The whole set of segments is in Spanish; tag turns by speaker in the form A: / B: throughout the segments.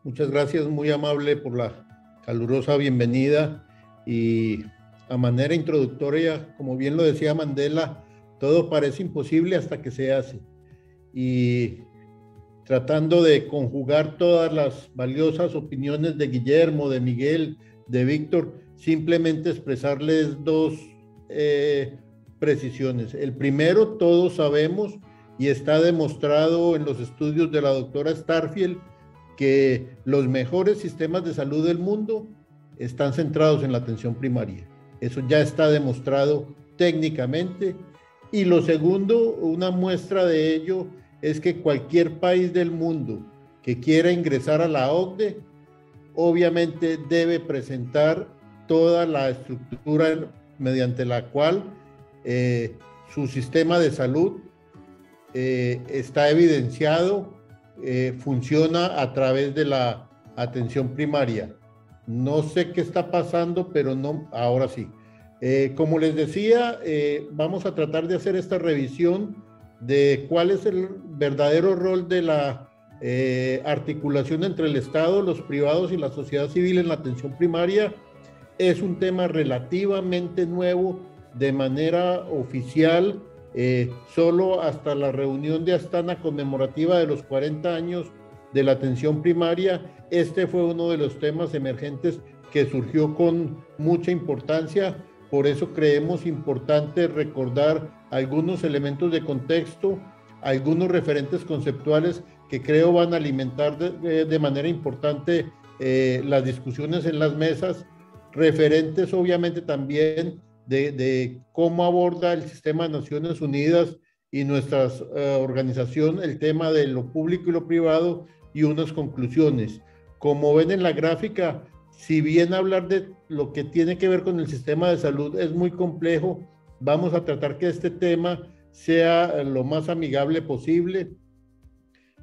A: Muchas gracias, muy amable por la calurosa bienvenida y a manera introductoria, como bien lo decía Mandela, todo parece imposible hasta que se hace. Y tratando de conjugar todas las valiosas opiniones de Guillermo, de Miguel, de Víctor, simplemente expresarles dos precisiones. El primero, todos sabemos y está demostrado en los estudios de la doctora Starfield que los mejores sistemas de salud del mundo están centrados en la atención primaria. Eso ya está demostrado técnicamente. Y lo segundo, una muestra de ello es que cualquier país del mundo que quiera ingresar a la OCDE, obviamente debe presentar toda la estructura mediante la cual su sistema de salud está evidenciado, funciona a través de la atención primaria. No sé qué está pasando, pero no, ahora sí. Como les decía, vamos a tratar de hacer esta revisión de cuál es el verdadero rol de la articulación entre el Estado, los privados y la sociedad civil en la atención primaria. Es un tema relativamente nuevo, de manera oficial, solo hasta la reunión de Astana conmemorativa de los 40 años de la atención primaria. Este fue uno de los temas emergentes que surgió con mucha importancia. Por eso creemos importante recordar algunos elementos de contexto, algunos referentes conceptuales que creo van a alimentar de manera importante las discusiones en las mesas, referentes obviamente también de cómo aborda el sistema de Naciones Unidas y nuestra organización el tema de lo público y lo privado y unas conclusiones. Como ven en la gráfica, si bien hablar de lo que tiene que ver con el sistema de salud es muy complejo, vamos a tratar que este tema sea lo más amigable posible.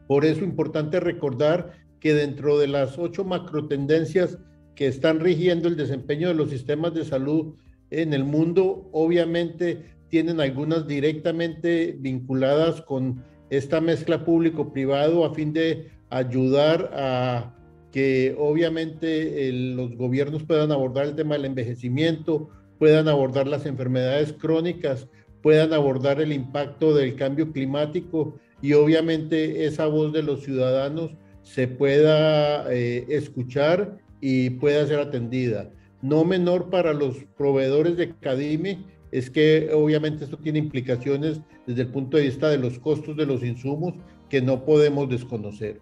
A: Por eso es importante recordar que dentro de las 8 macrotendencias que están rigiendo el desempeño de los sistemas de salud en el mundo, obviamente tienen algunas directamente vinculadas con esta mezcla público-privado a fin de ayudar a que obviamente los gobiernos puedan abordar el tema del envejecimiento, puedan abordar las enfermedades crónicas, puedan abordar el impacto del cambio climático y obviamente esa voz de los ciudadanos se pueda escuchar y pueda ser atendida. No menor para los proveedores de CADIME es que obviamente esto tiene implicaciones desde el punto de vista de los costos de los insumos que no podemos desconocer.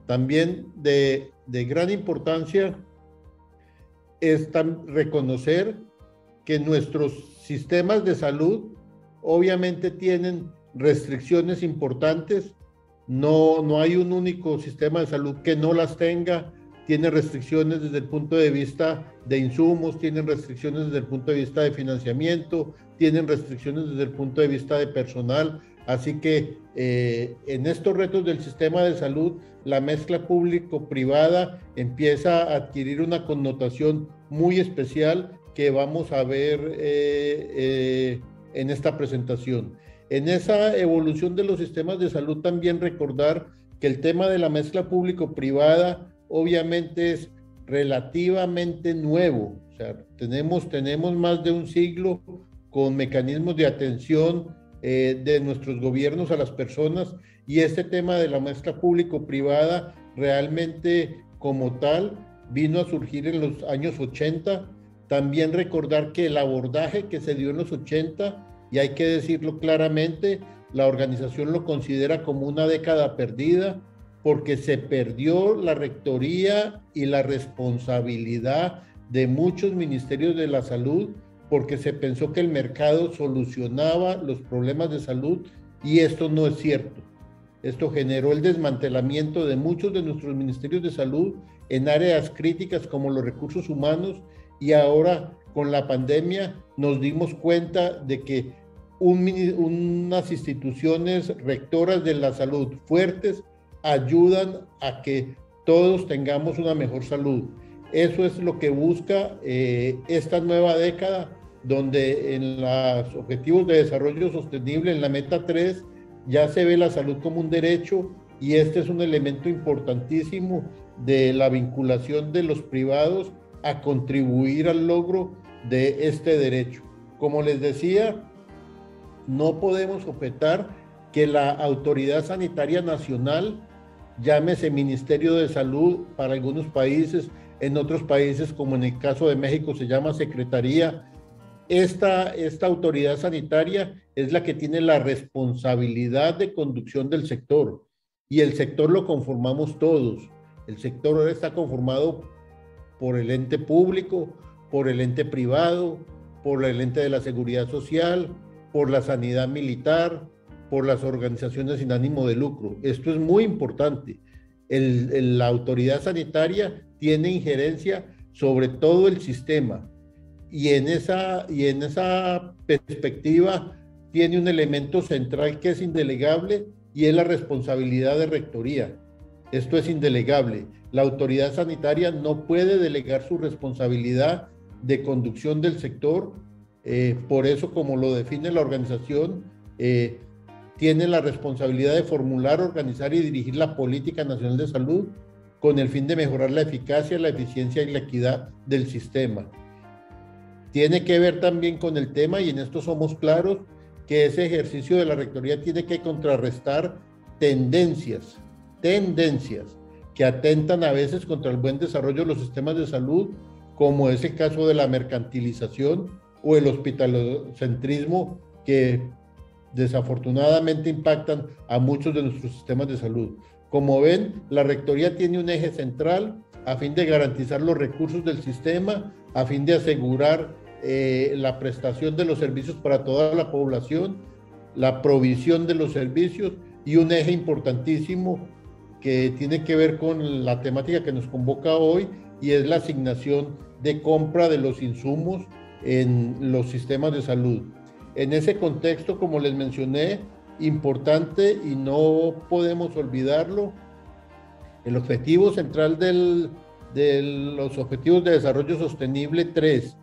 A: También de gran importancia es reconocer que nuestros sistemas de salud obviamente tienen restricciones importantes. No hay un único sistema de salud que no las tenga. Tiene restricciones desde el punto de vista de insumos, tienen restricciones desde el punto de vista de financiamiento, tienen restricciones desde el punto de vista de personal. Así que en estos retos del sistema de salud, la mezcla público-privada empieza a adquirir una connotación muy especial que vamos a ver en esta presentación. En esa evolución de los sistemas de salud también recordar que el tema de la mezcla público-privada obviamente es relativamente nuevo. O sea, tenemos más de un siglo con mecanismos de atención de nuestros gobiernos a las personas, y este tema de la mezcla público-privada realmente como tal vino a surgir en los años 80. También recordar que el abordaje que se dio en los 80, y hay que decirlo claramente, la organización lo considera como una década perdida, porque se perdió la rectoría y la responsabilidad de muchos ministerios de la salud, porque se pensó que el mercado solucionaba los problemas de salud, y esto no es cierto. Esto generó el desmantelamiento de muchos de nuestros ministerios de salud en áreas críticas como los recursos humanos, y ahora con la pandemia nos dimos cuenta de que unas instituciones rectoras de la salud fuertes ayudan a que todos tengamos una mejor salud. Eso es lo que busca esta nueva década, donde en los Objetivos de Desarrollo Sostenible, en la Meta 3, ya se ve la salud como un derecho, y este es un elemento importantísimo de la vinculación de los privados a contribuir al logro de este derecho. Como les decía, no podemos objetar que la Autoridad Sanitaria Nacional, llámese Ministerio de Salud para algunos países, en otros países como en el caso de México se llama Secretaría, esta autoridad sanitaria es la que tiene la responsabilidad de conducción del sector, y el sector lo conformamos todos. El sector ahora está conformado por el ente público, por el ente privado, por el ente de la seguridad social, por la sanidad militar, por las organizaciones sin ánimo de lucro. Esto es muy importante. La autoridad sanitaria tiene injerencia sobre todo el sistema, y en esa perspectiva tiene un elemento central que es indelegable, y es la responsabilidad de rectoría. Esto es indelegable. La autoridad sanitaria no puede delegar su responsabilidad de conducción del sector. Por eso, como lo define la organización, tiene la responsabilidad de formular, organizar y dirigir la política nacional de salud con el fin de mejorar la eficacia, la eficiencia y la equidad del sistema. Tiene que ver también con el tema, y en esto somos claros, que ese ejercicio de la rectoría tiene que contrarrestar tendencias que atentan a veces contra el buen desarrollo de los sistemas de salud, como es el caso de la mercantilización o el hospitalocentrismo, que desafortunadamente impactan a muchos de nuestros sistemas de salud. Como ven, la rectoría tiene un eje central a fin de garantizar los recursos del sistema, a fin de asegurar la prestación de los servicios para toda la población, la provisión de los servicios, y un eje importantísimo que tiene que ver con la temática que nos convoca hoy, y es la asignación de compra de los insumos en los sistemas de salud. En ese contexto, como les mencioné, importante y no podemos olvidarlo, el objetivo central de los Objetivos de Desarrollo Sostenible 3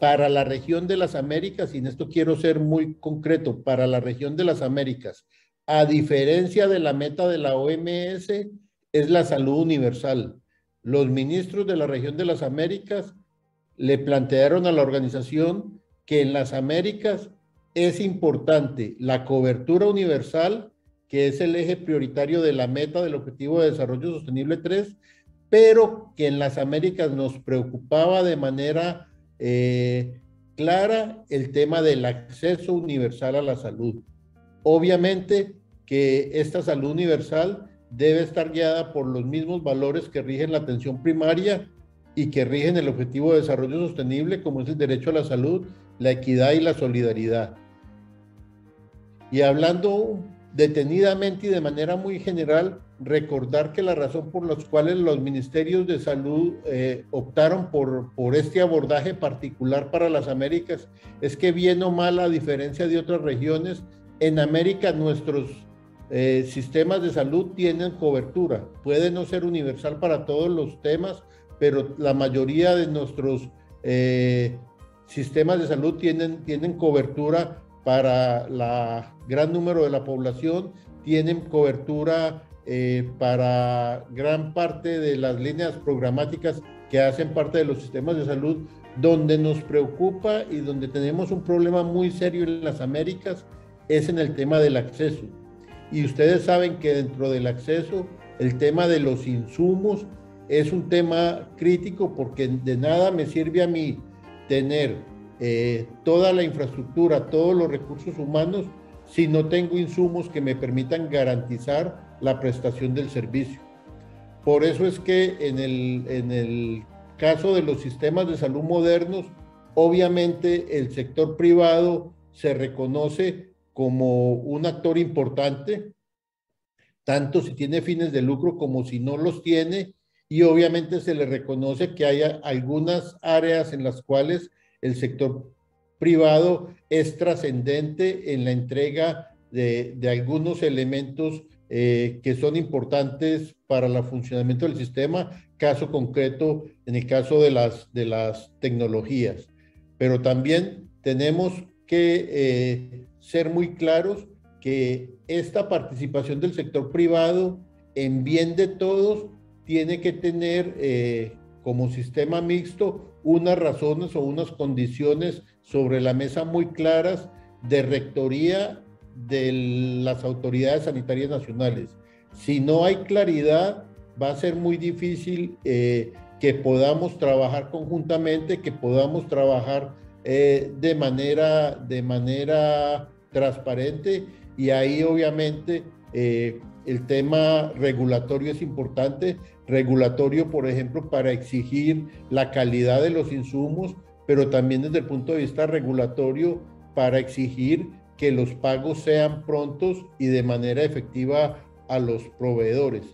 A: para la región de las Américas, y en esto quiero ser muy concreto, para la región de las Américas, a diferencia de la meta de la OMS, es la salud universal. Los ministros de la región de las Américas le plantearon a la organización que en las Américas es importante la cobertura universal, que es el eje prioritario de la meta del Objetivo de Desarrollo Sostenible 3, pero que en las Américas nos preocupaba de manera clara el tema del acceso universal a la salud. Obviamente que esta salud universal debe estar guiada por los mismos valores que rigen la atención primaria y que rigen el Objetivo de Desarrollo Sostenible, como es el derecho a la salud, la equidad y la solidaridad. Y hablando detenidamente y de manera muy general, recordar que la razón por la cual los ministerios de salud optaron por este abordaje particular para las Américas es que, bien o mal, a diferencia de otras regiones, en América nuestros sistemas de salud tienen cobertura. Puede no ser universal para todos los temas, pero la mayoría de nuestros sistemas de salud tienen cobertura para la gran número de la población, tienen cobertura para gran parte de las líneas programáticas que hacen parte de los sistemas de salud. Donde nos preocupa y donde tenemos un problema muy serio en las Américas es en el tema del acceso. Y ustedes saben que dentro del acceso, el tema de los insumos es un tema crítico, porque de nada me sirve a mí tener toda la infraestructura, todos los recursos humanos, si no tengo insumos que me permitan garantizar la prestación del servicio. Por eso es que en el caso de los sistemas de salud modernos, obviamente el sector privado se reconoce como un actor importante, tanto si tiene fines de lucro como si no los tiene, y obviamente se le reconoce que hay algunas áreas en las cuales el sector privado es trascendente en la entrega de algunos elementos que son importantes para el funcionamiento del sistema, caso concreto en el caso de las tecnologías. Pero también tenemos que ser muy claros que esta participación del sector privado en bien de todos tiene que tener como sistema mixto unas razones o unas condiciones sobre la mesa muy claras de rectoría de las autoridades sanitarias nacionales. Si no hay claridad, va a ser muy difícil que podamos trabajar conjuntamente, que podamos trabajar de manera transparente, y ahí obviamente el tema regulatorio es importante, regulatorio por ejemplo para exigir la calidad de los insumos, pero también desde el punto de vista regulatorio para exigir que los pagos sean prontos y de manera efectiva a los proveedores.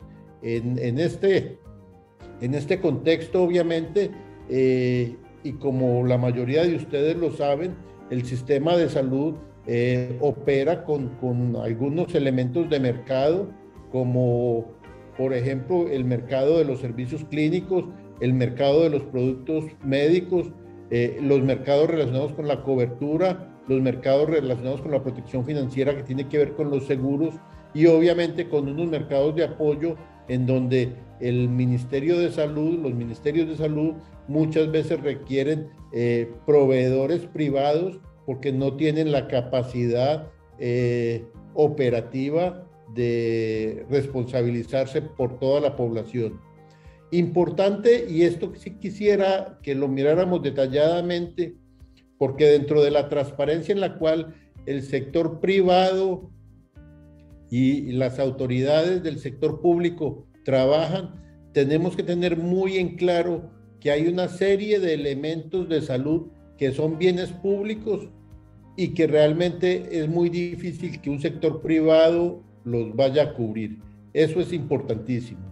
A: En este contexto, obviamente, y como la mayoría de ustedes lo saben, el sistema de salud opera con algunos elementos de mercado, como por ejemplo el mercado de los servicios clínicos, el mercado de los productos médicos, los mercados relacionados con la cobertura, los mercados relacionados con la protección financiera que tiene que ver con los seguros, y obviamente con unos mercados de apoyo en donde el Ministerio de Salud, los ministerios de salud muchas veces requieren proveedores privados porque no tienen la capacidad operativa de responsabilizarse por toda la población. Importante, y esto sí quisiera que lo miráramos detalladamente, porque dentro de la transparencia en la cual el sector privado y las autoridades del sector público trabajan, tenemos que tener muy en claro que hay una serie de elementos de salud que son bienes públicos y que realmente es muy difícil que un sector privado los vaya a cubrir. Eso es importantísimo.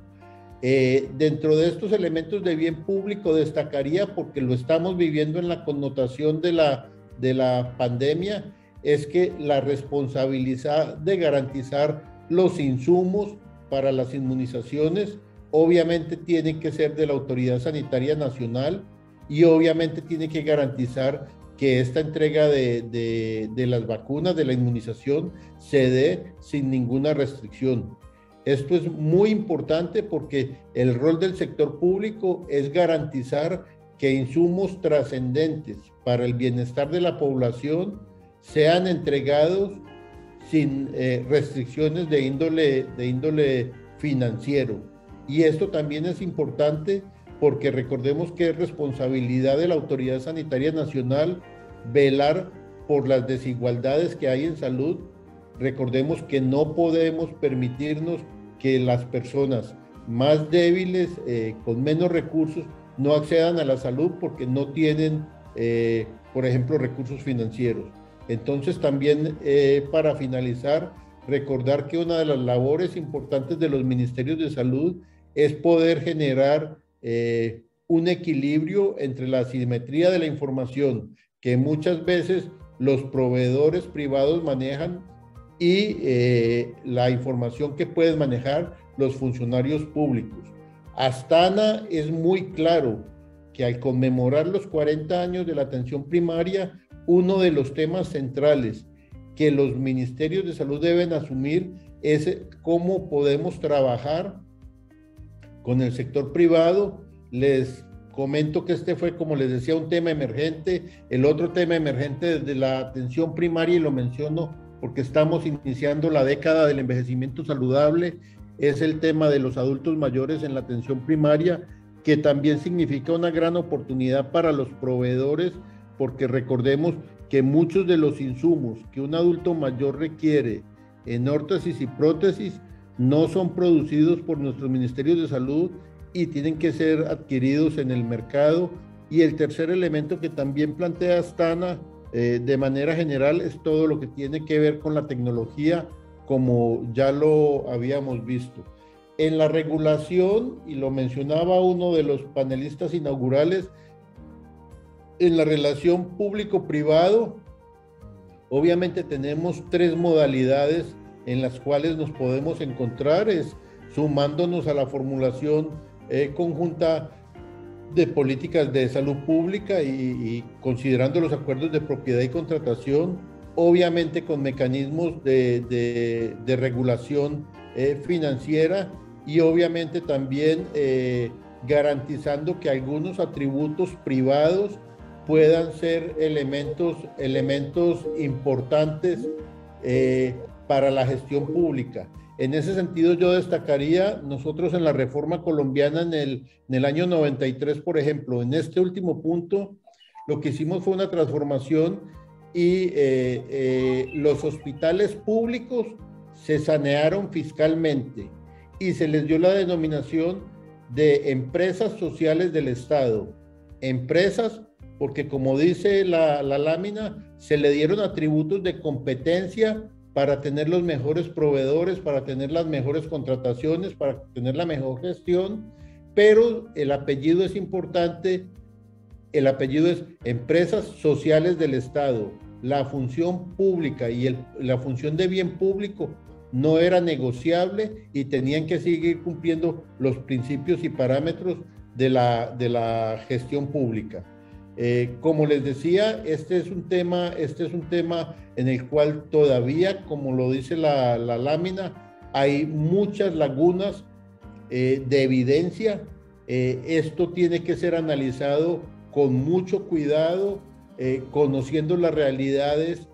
A: Dentro de estos elementos de bien público destacaría, porque lo estamos viviendo en la connotación de la pandemia, es que la responsabilidad de garantizar los insumos para las inmunizaciones obviamente tiene que ser de la Autoridad Sanitaria Nacional, y obviamente tiene que garantizar que esta entrega de las vacunas, de la inmunización, se dé sin ninguna restricción. Esto es muy importante porque el rol del sector público es garantizar que insumos trascendentes para el bienestar de la población sean entregados sin restricciones de índole financiero. Y esto también es importante porque recordemos que es responsabilidad de la Autoridad Sanitaria Nacional velar por las desigualdades que hay en salud. Recordemos que no podemos permitirnos que las personas más débiles, con menos recursos, no accedan a la salud porque no tienen, por ejemplo, recursos financieros. Entonces también, para finalizar, recordar que una de las labores importantes de los ministerios de salud es poder generar un equilibrio entre la asimetría de la información que muchas veces los proveedores privados manejan y la información que pueden manejar los funcionarios públicos. Astana es muy claro que al conmemorar los 40 años de la atención primaria, uno de los temas centrales que los ministerios de salud deben asumir es cómo podemos trabajar con el sector privado. Les comento que este fue, como les decía, un tema emergente. El otro tema emergente desde la atención primaria, y lo menciono porque estamos iniciando la década del envejecimiento saludable, es el tema de los adultos mayores en la atención primaria, que también significa una gran oportunidad para los proveedores, porque recordemos que muchos de los insumos que un adulto mayor requiere en órtesis y prótesis no son producidos por nuestros ministerios de salud y tienen que ser adquiridos en el mercado. Y el tercer elemento que también plantea Astana de manera general es todo lo que tiene que ver con la tecnología, como ya lo habíamos visto. En la regulación, y lo mencionaba uno de los panelistas inaugurales, en la relación público-privado, obviamente tenemos tres modalidades en las cuales nos podemos encontrar, es sumándonos a la formulación conjunta de políticas de salud pública y considerando los acuerdos de propiedad y contratación, obviamente con mecanismos de regulación financiera, y obviamente también garantizando que algunos atributos privados puedan ser elementos importantes para la gestión pública. En ese sentido, yo destacaría, nosotros en la reforma colombiana en el año 93, por ejemplo, en este último punto, lo que hicimos fue una transformación y los hospitales públicos se sanearon fiscalmente y se les dio la denominación de empresas sociales del Estado. Empresas, porque como dice la lámina, se le dieron atributos de competencia para tener los mejores proveedores, para tener las mejores contrataciones, para tener la mejor gestión, pero el apellido es importante, el apellido es Empresas Sociales del Estado. La función pública y la función de bien público no era negociable y tenían que seguir cumpliendo los principios y parámetros de la gestión pública. Como les decía, este es un tema en el cual todavía, como lo dice la lámina, hay muchas lagunas de evidencia. Esto tiene que ser analizado con mucho cuidado, conociendo las realidades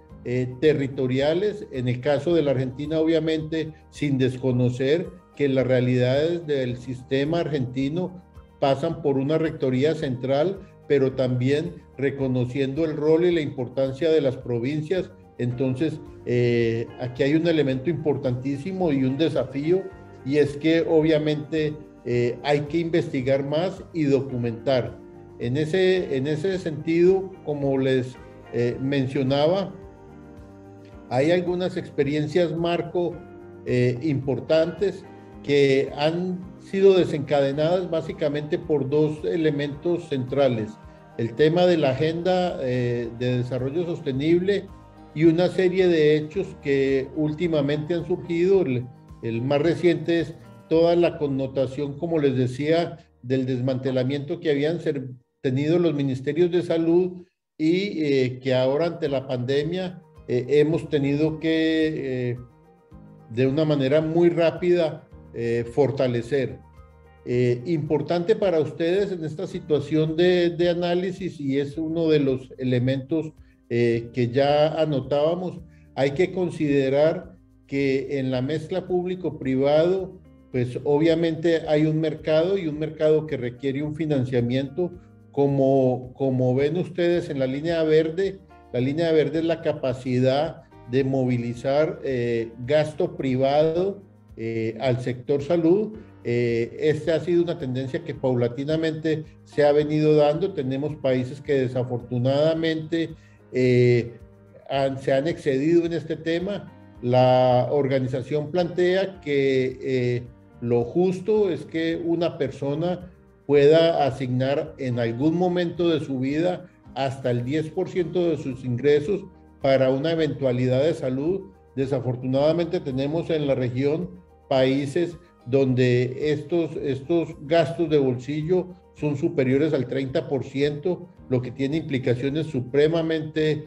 A: territoriales. En el caso de la Argentina, obviamente, sin desconocer que las realidades del sistema argentino pasan por una rectoría central, pero también reconociendo el rol y la importancia de las provincias. Entonces, aquí hay un elemento importantísimo y un desafío, y es que obviamente hay que investigar más y documentar. En ese sentido, como les mencionaba, hay algunas experiencias marco importantes que han sido desencadenadas básicamente por dos elementos centrales: el tema de la agenda de desarrollo sostenible y una serie de hechos que últimamente han surgido. El más reciente es toda la connotación, como les decía, del desmantelamiento que habían tenido los ministerios de salud y que ahora ante la pandemia hemos tenido que de una manera muy rápida fortalecer. Importante para ustedes en esta situación de análisis, y es uno de los elementos que ya anotábamos, hay que considerar que en la mezcla público-privado, pues obviamente hay un mercado, y un mercado que requiere un financiamiento, como ven ustedes en la línea verde. La línea verde es la capacidad de movilizar gasto privado al sector salud. Esta ha sido una tendencia que paulatinamente se ha venido dando. Tenemos países que desafortunadamente se han excedido en este tema. La organización plantea que lo justo es que una persona pueda asignar en algún momento de su vida hasta el 10% de sus ingresos para una eventualidad de salud. Desafortunadamente tenemos en la región países donde estos gastos de bolsillo son superiores al 30%, lo que tiene implicaciones supremamente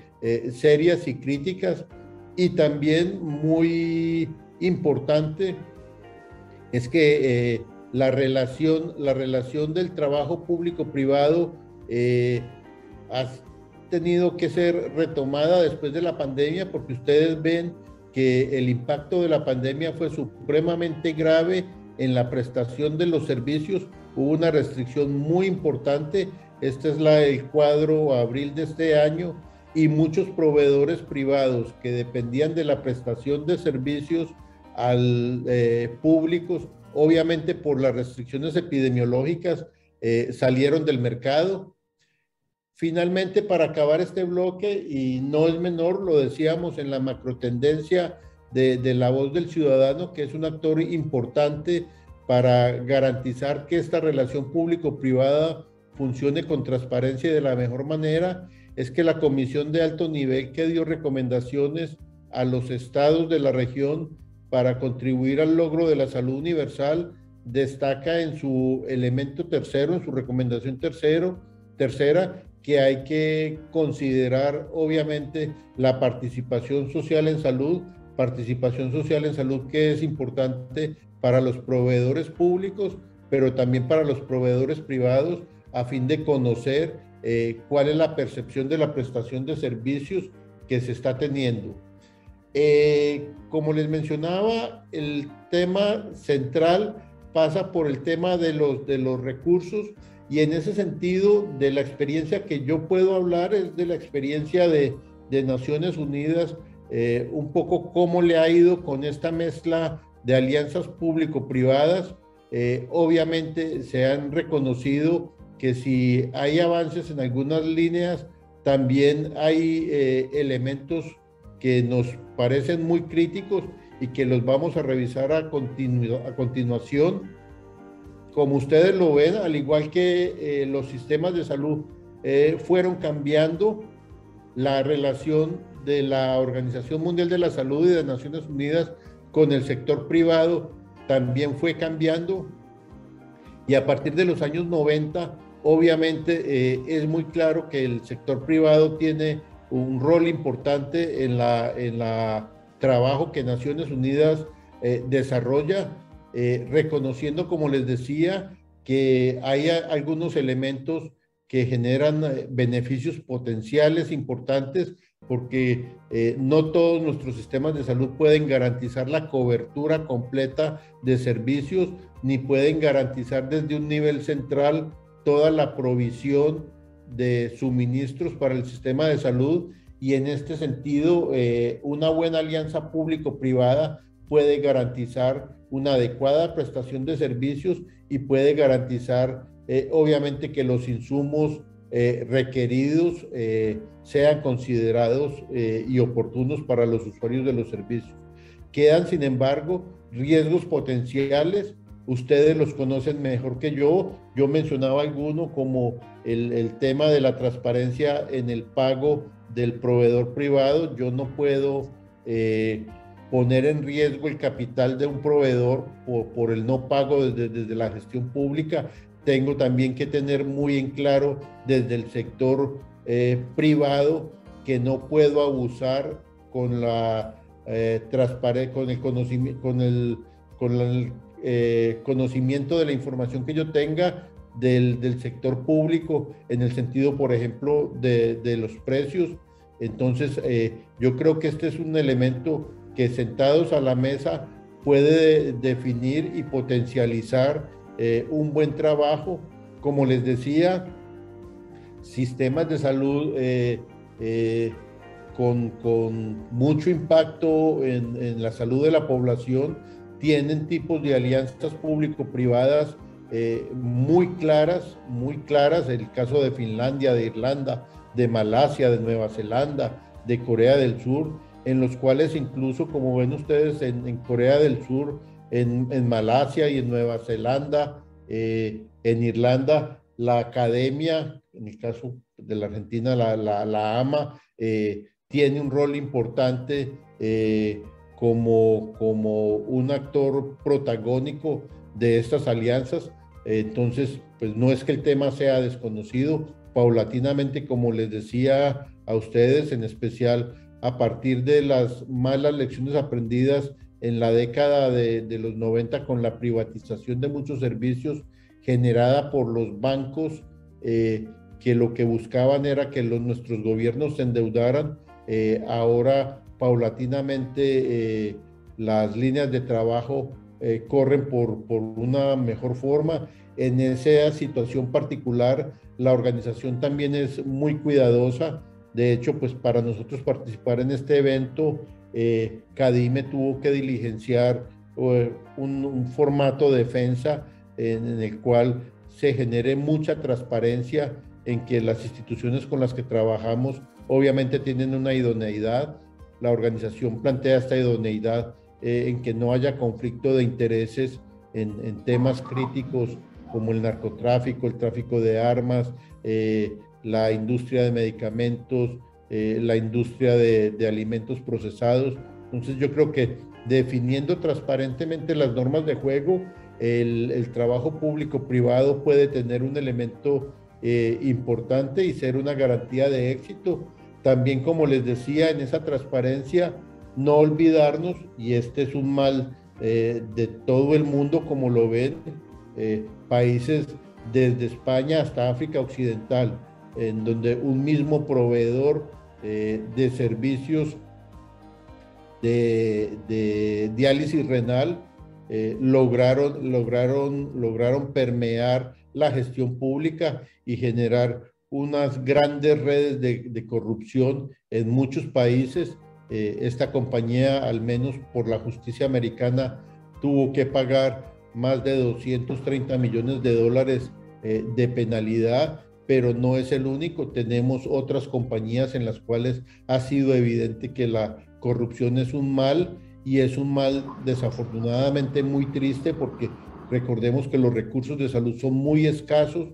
A: serias y críticas. Y también muy importante es que la relación del trabajo público-privado ha tenido que ser retomada después de la pandemia, porque ustedes ven que el impacto de la pandemia fue supremamente grave en la prestación de los servicios. Hubo una restricción muy importante. Este es el cuadro abril de este año, y muchos proveedores privados que dependían de la prestación de servicios públicos, obviamente por las restricciones epidemiológicas, salieron del mercado. Finalmente, para acabar este bloque, y no es menor, lo decíamos en la macrotendencia de la voz del ciudadano, que es un actor importante para garantizar que esta relación público-privada funcione con transparencia y de la mejor manera, es que la comisión de alto nivel que dio recomendaciones a los estados de la región para contribuir al logro de la salud universal destaca en su elemento tercero, en su recomendación tercera, que hay que considerar obviamente la participación social en salud participación social en salud que es importante para los proveedores públicos, pero también para los proveedores privados, a fin de conocer cuál es la percepción de la prestación de servicios que se está teniendo. Como les mencionaba, el tema central pasa por el tema de los recursos, y en ese sentido, de la experiencia que yo puedo hablar es de la experiencia de Naciones Unidas, un poco cómo le ha ido con esta mezcla de alianzas público-privadas. Obviamente se han reconocido que si hay avances en algunas líneas, también hay elementos que nos parecen muy críticos y que los vamos a revisar a continuación. Como ustedes lo ven, al igual que los sistemas de salud fueron cambiando, la relación de la Organización Mundial de la Salud y de Naciones Unidas con el sector privado también fue cambiando, y a partir de los años 90, obviamente es muy claro que el sector privado tiene un rol importante en la trabajo que Naciones Unidas desarrolla, reconociendo, como les decía, que hay algunos elementos que generan beneficios potenciales importantes, porque no todos nuestros sistemas de salud pueden garantizar la cobertura completa de servicios, ni pueden garantizar desde un nivel central toda la provisión de suministros para el sistema de salud, y en este sentido una buena alianza público-privada puede garantizar una adecuada prestación de servicios y puede garantizar obviamente que los insumos requeridos sean considerados y oportunos para los usuarios de los servicios. Quedan, sin embargo, riesgos potenciales. Ustedes los conocen mejor que yo. Yo mencionaba alguno, como el tema de la transparencia en el pago del proveedor privado. Yo no puedo poner en riesgo el capital de un proveedor por el no pago desde la gestión pública. Tengo también que tener muy en claro desde el sector privado que no puedo abusar con la transparencia, con el conocimiento, conocimiento de la información que yo tenga del sector público, en el sentido, por ejemplo, de los precios. Entonces, yo creo que este es un elemento que, sentados a la mesa, puede definir y potencializar un buen trabajo. Como les decía, sistemas de salud con mucho impacto en la salud de la población tienen tipos de alianzas público-privadas muy claras, el caso de Finlandia, de Irlanda, de Malasia, de Nueva Zelanda, de Corea del Sur, en los cuales incluso, como ven ustedes, en Corea del Sur, en Malasia y en Nueva Zelanda, en Irlanda, la academia, en el caso de la Argentina, la AMA, tiene un rol importante como un actor protagónico de estas alianzas. Entonces, pues no es que el tema sea desconocido. Paulatinamente, como les decía a ustedes, en especial a partir de las malas lecciones aprendidas en la década de los 90 con la privatización de muchos servicios generada por los bancos, que lo que buscaban era que nuestros gobiernos se endeudaran. Ahora, paulatinamente, las líneas de trabajo corren por una mejor forma. En esa situación particular, la organización también es muy cuidadosa. De hecho, pues para nosotros participar en este evento, CADIME tuvo que diligenciar un formato de defensa en el cual se genere mucha transparencia en que las instituciones con las que trabajamos obviamente tienen una idoneidad. La organización plantea esta idoneidad en que no haya conflicto de intereses en temas críticos como el narcotráfico, el tráfico de armas, la industria de medicamentos, la industria de alimentos procesados. Entonces yo creo que definiendo transparentemente las normas de juego, el trabajo público-privado puede tener un elemento importante y ser una garantía de éxito. También, como les decía, en esa transparencia no olvidarnos, y este es un mal de todo el mundo, como lo ven países desde España hasta África Occidental, en donde un mismo proveedor de servicios de diálisis renal lograron permear la gestión pública y generar unas grandes redes de corrupción en muchos países. Esta compañía, al menos por la justicia americana, tuvo que pagar más de 230 millones de dólares de penalidad, pero no es el único. Tenemos otras compañías en las cuales ha sido evidente que la corrupción es un mal, y es un mal desafortunadamente muy triste, porque recordemos que los recursos de salud son muy escasos,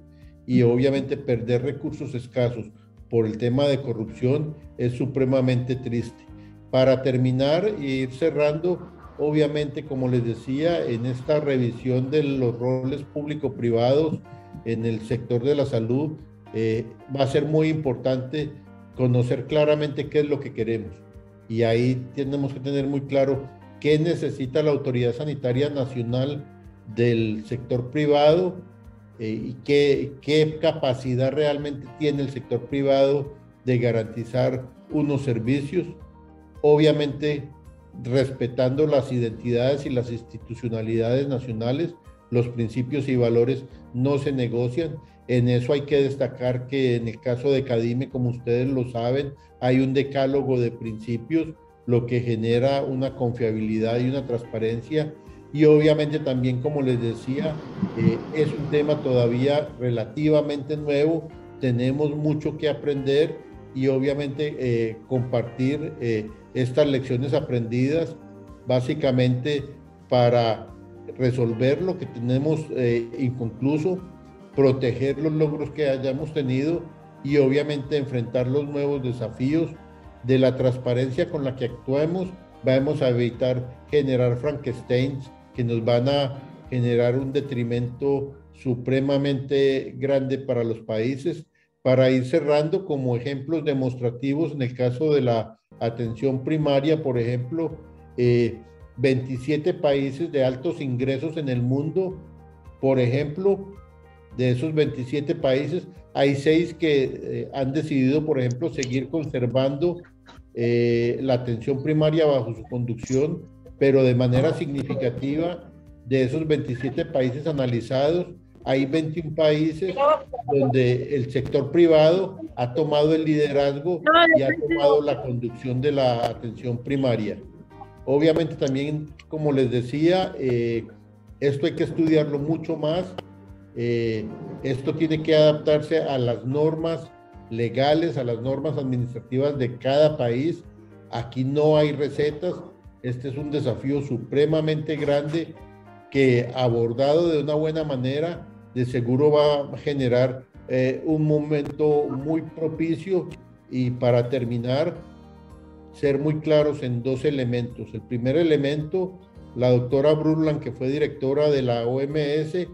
A: y obviamente perder recursos escasos por el tema de corrupción es supremamente triste. Para terminar e ir cerrando, obviamente, como les decía, en esta revisión de los roles público-privados en el sector de la salud, va a ser muy importante conocer claramente qué es lo que queremos. Y ahí tenemos que tener muy claro qué necesita la Autoridad Sanitaria Nacional del sector privado, y qué capacidad realmente tiene el sector privado de garantizar unos servicios, obviamente respetando las identidades y las institucionalidades nacionales. Los principios y valores no se negocian. En eso hay que destacar que en el caso de Cadime, como ustedes lo saben, hay un decálogo de principios, lo que genera una confiabilidad y una transparencia. Y obviamente también, como les decía, es un tema todavía relativamente nuevo, tenemos mucho que aprender, y obviamente compartir estas lecciones aprendidas, básicamente para resolver lo que tenemos inconcluso, proteger los logros que hayamos tenido, y obviamente enfrentar los nuevos desafíos. De la transparencia con la que actuemos, vamos a evitar generar Frankensteins que nos van a generar un detrimento supremamente grande para los países. Para ir cerrando, como ejemplos demostrativos, en el caso de la atención primaria, por ejemplo, 27 países de altos ingresos en el mundo, por ejemplo, de esos 27 países, hay 6 que han decidido, por ejemplo, seguir conservando la atención primaria bajo su conducción, pero de manera significativa. De esos 27 países analizados, hay 21 países donde el sector privado ha tomado el liderazgo y ha tomado la conducción de la atención primaria. Obviamente también, como les decía, esto hay que estudiarlo mucho más. Esto tiene que adaptarse a las normas legales, a las normas administrativas de cada país. Aquí no hay recetas. Este es un desafío supremamente grande que, abordado de una buena manera, de seguro va a generar un momento muy propicio. Y para terminar, ser muy claros en 2 elementos. El primer elemento, la doctora Brundtland, que fue directora de la OMS,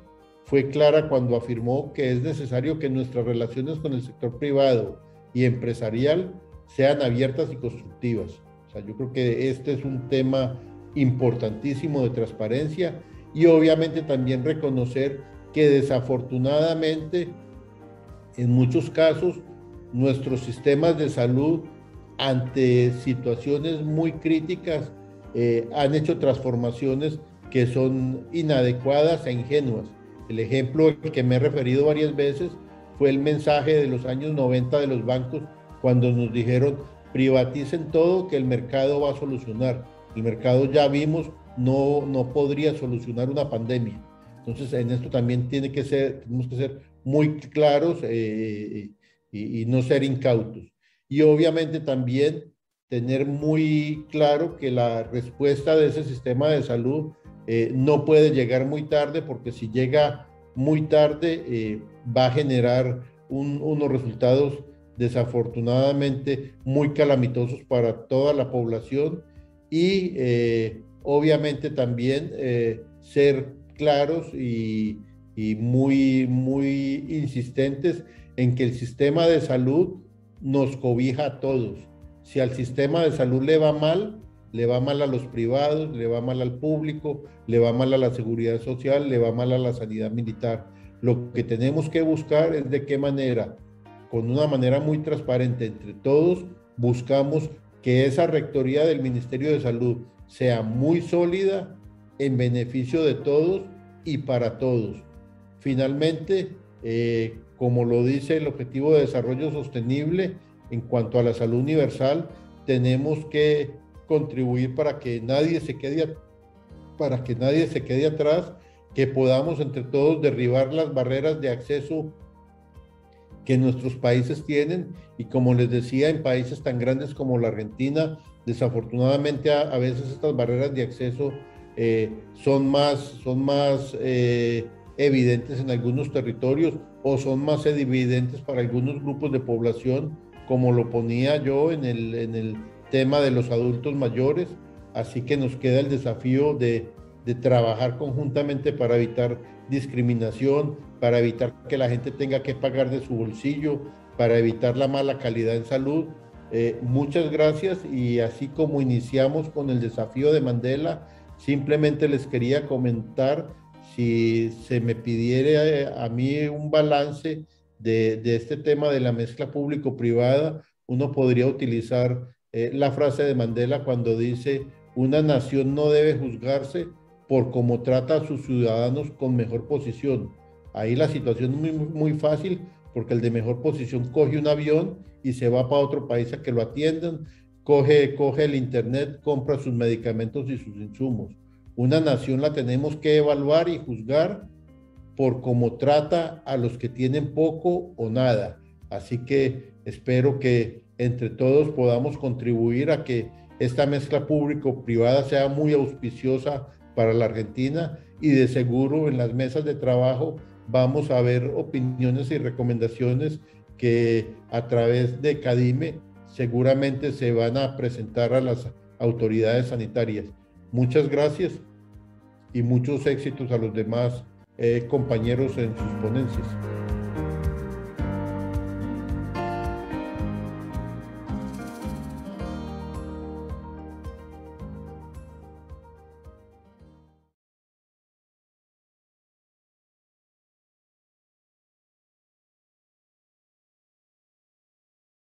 A: fue clara cuando afirmó que es necesario que nuestras relaciones con el sector privado y empresarial sean abiertas y constructivas. O sea, yo creo que este es un tema importantísimo de transparencia, y obviamente también reconocer que desafortunadamente en muchos casos nuestros sistemas de salud, ante situaciones muy críticas, han hecho transformaciones que son inadecuadas e ingenuas. El ejemplo al que me he referido varias veces fue el mensaje de los años 90 de los bancos, cuando nos dijeron: privaticen todo, que el mercado va a solucionar. El mercado, ya vimos, no podría solucionar una pandemia. Entonces, en esto también tenemos que ser muy claros y no ser incautos. Y obviamente también tener muy claro que la respuesta de ese sistema de salud no puede llegar muy tarde, porque si llega muy tarde va a generar unos resultados desafortunadamente muy calamitosos para toda la población. Y obviamente también ser claros y muy insistentes en que el sistema de salud nos cobija a todos. Si al sistema de salud le va mal, le va mal a los privados, le va mal al público, le va mal a la seguridad social, le va mal a la sanidad militar. Lo que tenemos que buscar es de qué manera, con una manera muy transparente entre todos, buscamos que esa rectoría del Ministerio de Salud sea muy sólida en beneficio de todos y para todos. Finalmente, como lo dice el Objetivo de Desarrollo Sostenible, en cuanto a la salud universal, tenemos que contribuir para que nadie se quede atrás, que podamos entre todos derribar las barreras de acceso que nuestros países tienen, y como les decía, en países tan grandes como la Argentina, desafortunadamente a veces estas barreras de acceso son más evidentes en algunos territorios, o son más evidentes para algunos grupos de población, como lo ponía yo en el tema de los adultos mayores. Así que nos queda el desafío de trabajar conjuntamente para evitar discriminación, para evitar que la gente tenga que pagar de su bolsillo, para evitar la mala calidad en salud. Muchas gracias, y así como iniciamos con el desafío de Mandela, simplemente les quería comentar, si se me pidiera a mí un balance de este tema de la mezcla público-privada, uno podría utilizar la frase de Mandela cuando dice: una nación no debe juzgarse por cómo trata a sus ciudadanos con mejor posición. Ahí la situación es muy fácil, porque el de mejor posición coge un avión y se va para otro país a que lo atiendan, coge el internet, compra sus medicamentos y sus insumos. Una nación la tenemos que evaluar y juzgar por cómo trata a los que tienen poco o nada. Así que espero que entre todos podamos contribuir a que esta mezcla público-privada sea muy auspiciosa para la Argentina, y de seguro en las mesas de trabajo vamos a ver opiniones y recomendaciones que a través de CADIME seguramente se van a presentar a las autoridades sanitarias. Muchas gracias y muchos éxitos a los demás compañeros en sus ponencias.